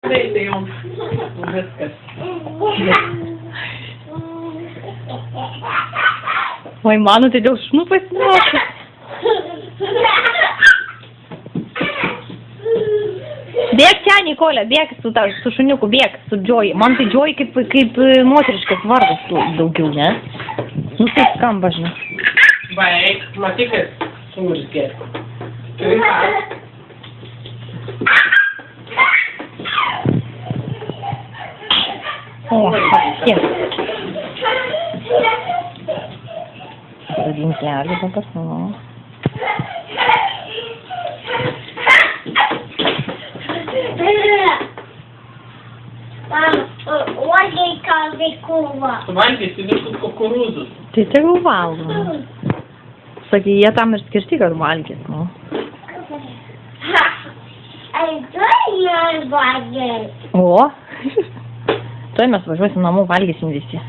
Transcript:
greitai jau viskas. Oi, mano, tai dėl šunų pasimokė. Bėk čia, Nikolė, bėk su šuniuku, bėk su Joy. Man tai Joy kaip moteriškas vardas daugiau, ne? Nu, taip skamba, žinai. Baik, matykas suurskė. O, kiek. Rinkelį dabar, nu. Uogiai kalbė kūva. Suvalgysi visus kukurūzus. Tai tegul valgo. Sakai, jie tam ir skirti, kad valgys, nu. Ar tu jie valgė? O, tuoj mes važiuosim namo, valgysim visi.